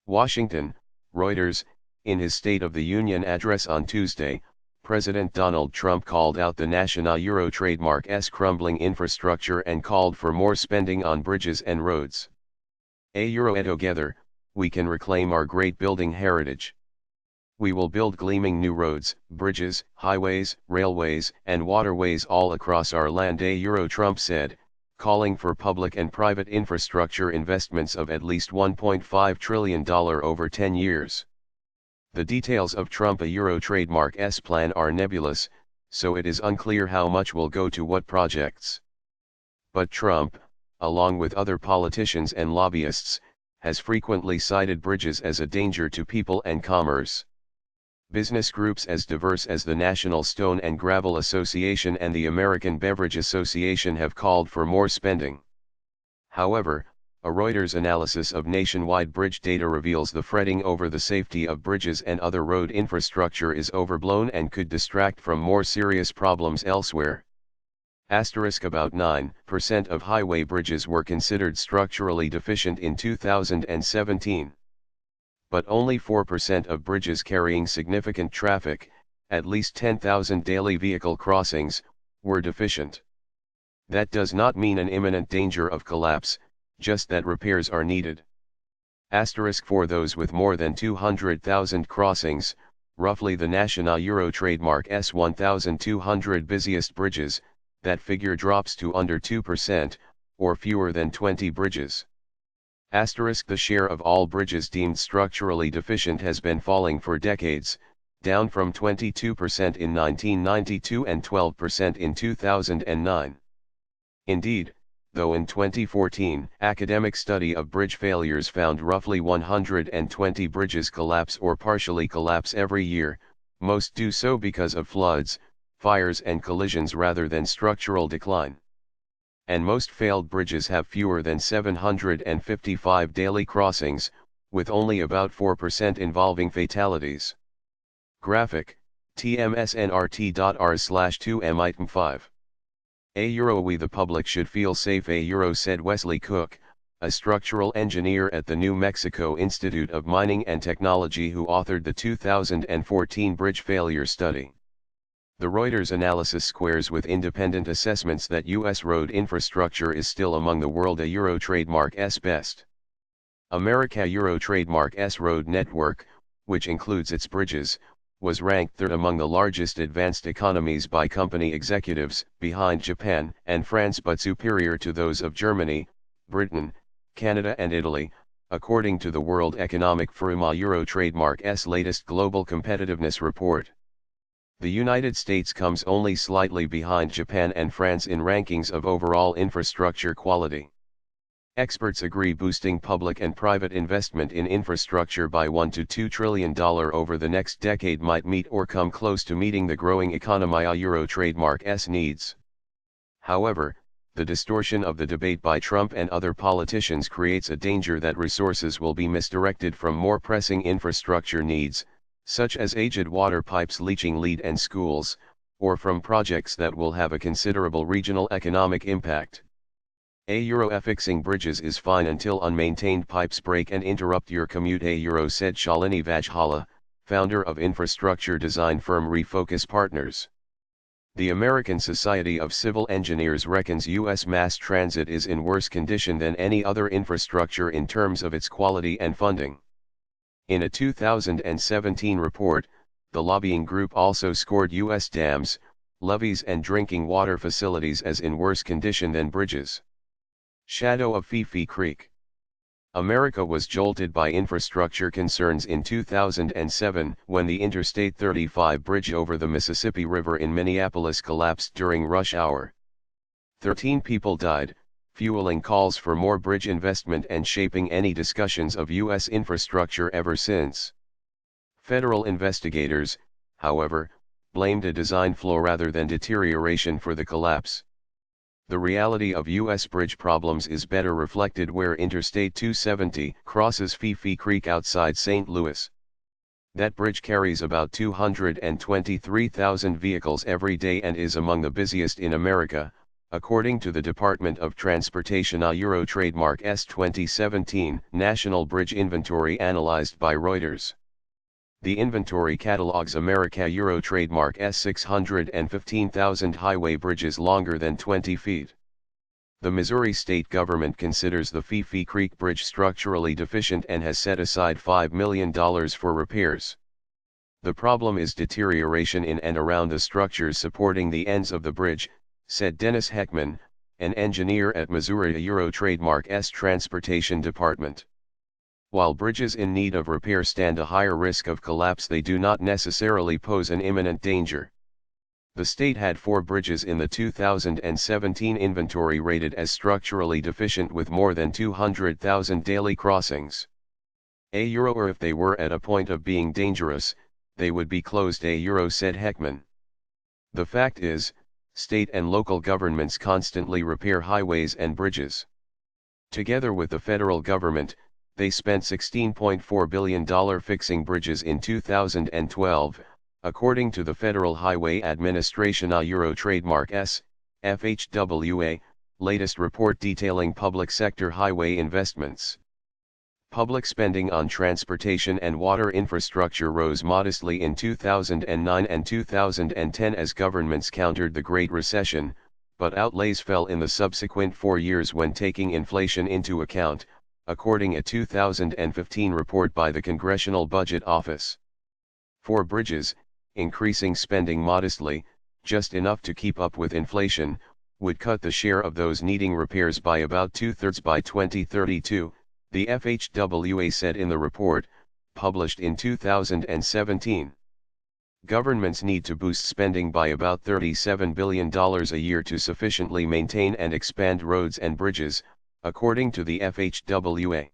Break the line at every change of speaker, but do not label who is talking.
Washington, Reuters. In his State of the Union address on Tuesday, President Donald Trump called out the national euro trademark's crumbling infrastructure and called for more spending on bridges and roads. Together, we can reclaim our great building heritage. We will build gleaming new roads, bridges, highways, railways, and waterways all across our land, Trump said, calling for public and private infrastructure investments of at least $1.5 trillion over 10 years. The details of Trump euro trademark's plan are nebulous, so it is unclear how much will go to what projects. But Trump, along with other politicians and lobbyists, has frequently cited bridges as a danger to people and commerce. Business groups as diverse as the National Stone and Gravel Association and the American Beverage Association have called for more spending. However, a Reuters analysis of nationwide bridge data reveals the fretting over the safety of bridges and other road infrastructure is overblown and could distract from more serious problems elsewhere. About 9% of highway bridges were considered structurally deficient in 2017. But only 4% of bridges carrying significant traffic, at least 10,000 daily vehicle crossings, were deficient. That does not mean an imminent danger of collapse, just that repairs are needed. For those with more than 200,000 crossings, roughly the national euro trademark's 1,200 busiest bridges, that figure drops to under 2%, or fewer than 20 bridges. The share of all bridges deemed structurally deficient has been falling for decades, down from 22% in 1992 and 12% in 2009. Indeed, though in 2014, academic study of bridge failures found roughly 120 bridges collapse or partially collapse every year, most do so because of floods, fires and collisions rather than structural decline. And most failed bridges have fewer than 755 daily crossings, with only about 4% involving fatalities. Graphic, tmsnrt.r/2m item 5. We the public should feel safe, said Wesley Cook, a structural engineer at the New Mexico Institute of Mining and Technology who authored the 2014 bridge failure study. The Reuters analysis squares with independent assessments that U.S. road infrastructure is still among the world euro trademark's best. America euro trademark's road network, which includes its bridges, was ranked third among the largest advanced economies by company executives, behind Japan and France but superior to those of Germany, Britain, Canada and Italy, according to the World Economic Forum euro trademark's latest global competitiveness report. The United States comes only slightly behind Japan and France in rankings of overall infrastructure quality. Experts agree boosting public and private investment in infrastructure by $1 to $2 trillion over the next decade might meet or come close to meeting the growing economy euro trademark's needs. However, the distortion of the debate by Trump and other politicians creates a danger that resources will be misdirected from more pressing infrastructure needs, such as aged water pipes leaching lead and schools, or from projects that will have a considerable regional economic impact. Fixing bridges is fine until unmaintained pipes break and interrupt your commute, said Shalini Vajhala, founder of infrastructure design firm Refocus Partners. The American Society of Civil Engineers reckons U.S. mass transit is in worse condition than any other infrastructure in terms of its quality and funding. In a 2017 report, the lobbying group also scored U.S. dams, levees and drinking water facilities as in worse condition than bridges. Shadow of Fifi Creek. America was jolted by infrastructure concerns in 2007 when the Interstate 35 bridge over the Mississippi River in Minneapolis collapsed during rush hour. 13 people died, fueling calls for more bridge investment and shaping any discussions of U.S. infrastructure ever since. Federal investigators, however, blamed a design flaw rather than deterioration for the collapse. The reality of U.S. bridge problems is better reflected where Interstate 270 crosses Fifi Creek outside St. Louis. That bridge carries about 223,000 vehicles every day and is among the busiest in America, According to the Department of Transportation, a Euro trademark S 2017 National Bridge Inventory analyzed by Reuters. The inventory catalogs America Euro trademark S 615,000 highway bridges longer than 20 feet. The Missouri state government considers the Fifi Creek Bridge structurally deficient and has set aside $5 million for repairs. The problem is deterioration in and around the structures supporting the ends of the bridge, said Dennis Heckman, an engineer at Missouri Euro Trademark S Transportation Department. While bridges in need of repair stand a higher risk of collapse, they do not necessarily pose an imminent danger. The state had 4 bridges in the 2017 inventory rated as structurally deficient with more than 200,000 daily crossings. Or if they were at a point of being dangerous, they would be closed, said Heckman. The fact is, state and local governments constantly repair highways and bridges. Together with the federal government, they spent $16.4 billion fixing bridges in 2012, according to the Federal Highway Administration Euro Trademark S, FHWA, latest report detailing public sector highway investments. Public spending on transportation and water infrastructure rose modestly in 2009 and 2010 as governments countered the Great Recession, but outlays fell in the subsequent 4 years when taking inflation into account, according to a 2015 report by the Congressional Budget Office. For bridges, increasing spending modestly, just enough to keep up with inflation, would cut the share of those needing repairs by about 2/3 by 2032, the FHWA said in the report, published in 2017. Governments need to boost spending by about $37 billion a year to sufficiently maintain and expand roads and bridges, according to the FHWA.